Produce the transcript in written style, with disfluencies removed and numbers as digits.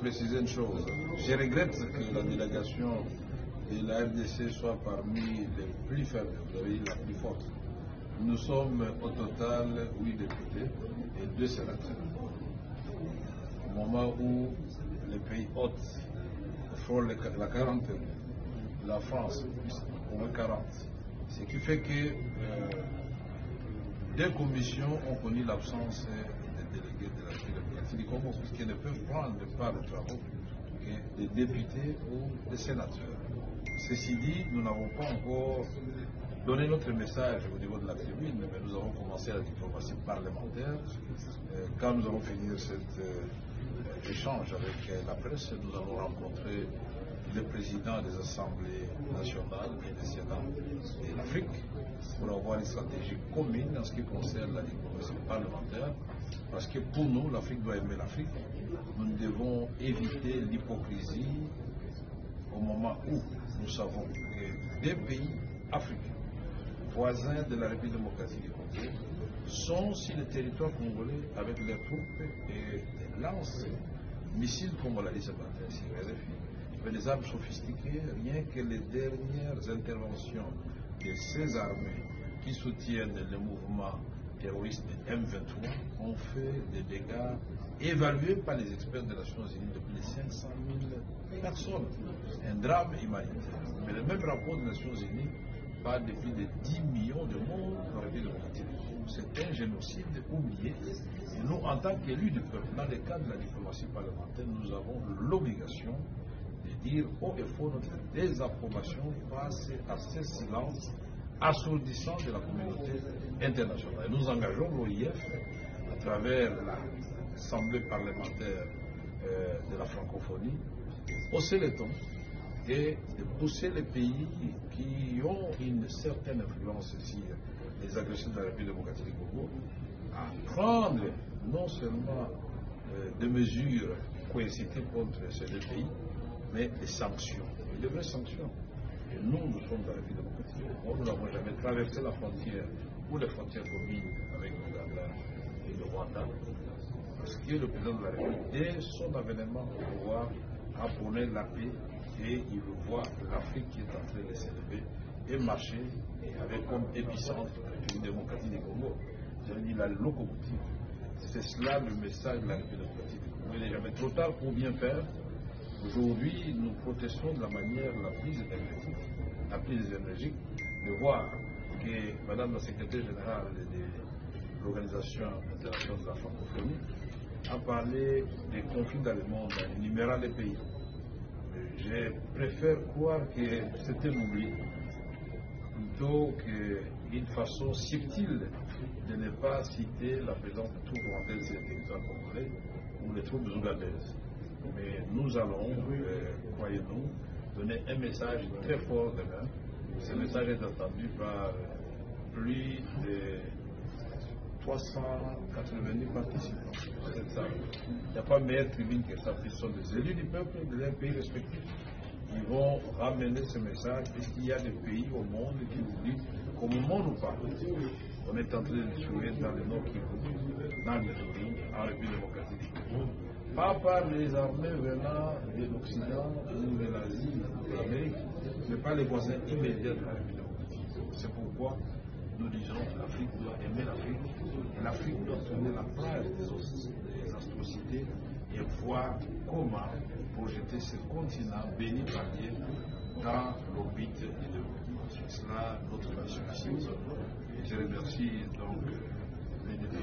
Préciser une chose, je regrette que la délégation de la RDC soit parmi les plus faibles, vous avez dit la plus forte. Nous sommes au total 8 députés et 2 sénateurs. Au moment où les pays hôtes font la quarantaine, la France au 40. Ce qui fait que des commissions ont connu l'absence des délégués de la République du Congo, puisqu'ils ne peuvent prendre part aux travaux que des députés ou des sénateurs. Ceci dit, nous n'avons pas encore donné notre message au niveau de la tribune, mais nous avons commencé la diplomatie parlementaire. Quand nous allons finir cet échange avec la presse, nous allons rencontrer le président des assemblées nationales et des sénats de l'Afrique pour avoir une stratégie commune en ce qui concerne la diplomatie parlementaire, parce que pour nous, l'Afrique doit aimer l'Afrique. Nous devons éviter l'hypocrisie au moment où nous savons que des pays africains, voisins de la République démocratique du Congo, sont sur le territoire congolais avec leurs troupes et des lances missiles, comme on l'a dit ce matin, sur RFI, avec des armes sophistiquées. Rien que les dernières interventions de ces armées qui soutiennent le mouvement terroriste M23 ont fait des dégâts évalués par les experts des Nations Unies de plus de 500 000 personnes. Un drame humanitaire. Mais le même rapport des Nations Unies parle de plus de 10 millions de morts dans la République démocratique du Congo. C'est un génocide oublié. Et nous, en tant qu'élus du peuple, dans le cadre de la diplomatie parlementaire, nous avons l'obligation de dire haut et fort notre désapprobation face à ce silence assourdissant de la communauté internationale. Nous engageons l'OIF à travers l'Assemblée parlementaire de la francophonie, hausser les tons et de pousser les pays qui ont une certaine influence sur les agressions de la République démocratique du Congo à prendre non seulement des mesures coercitives contre ces deux pays, mais des sanctions, de vraies sanctions. Et nous sommes dans la République démocratique du Congo, nous n'avons jamais traversé la frontière ou les frontières communes avec l'Ouganda et le Rwanda, parce que le président de la République, dès son avènement au pouvoir, a prôné la paix et il voit l'Afrique qui est en train de s'élever et marcher avec comme épicentre la République démocratique du Congo. J'ai dit la locomotive. C'est cela le message de la République démocratique du Congo. Il n'est jamais trop tard pour bien faire. Aujourd'hui, nous protestons de la manière la plus énergique, de voir que Madame la secrétaire générale de l'Organisation internationale de la francophonie a parlé des conflits dans le monde, en énumérant les pays. Je préfère croire que c'était un oubli, plutôt qu'une façon subtile de ne pas citer la présence de troupes rwandaises sur le territoire congolais ou les troupes ougandaises. Mais nous allons, croyez-nous, donner un message très fort demain. Ce message est entendu par plus de 390 participants. C'est ça. Il n'y a pas meilleure tribune que ça. Ce sont des élus du peuple de leurs pays respectifs qui vont ramener ce message, puisqu'il y a des pays au monde qui vous disent qu'au moment où nous parlons, on est en train de jouer dans le Nord Kivu, dans le Turi, en République démocratique du Congo, pas par les armées venant de l'Occident ou de l'Asie ou de l'Amérique, mais par les voisins immédiats de la République démocratique. C'est pourquoi nous disons que l'Afrique doit aimer l'Afrique, et l'Afrique doit tourner la page des atrocités et voir comment projeter ce continent béni par Dieu dans l'orbite du développement. C'est cela notre mission ici. Et je remercie donc les députés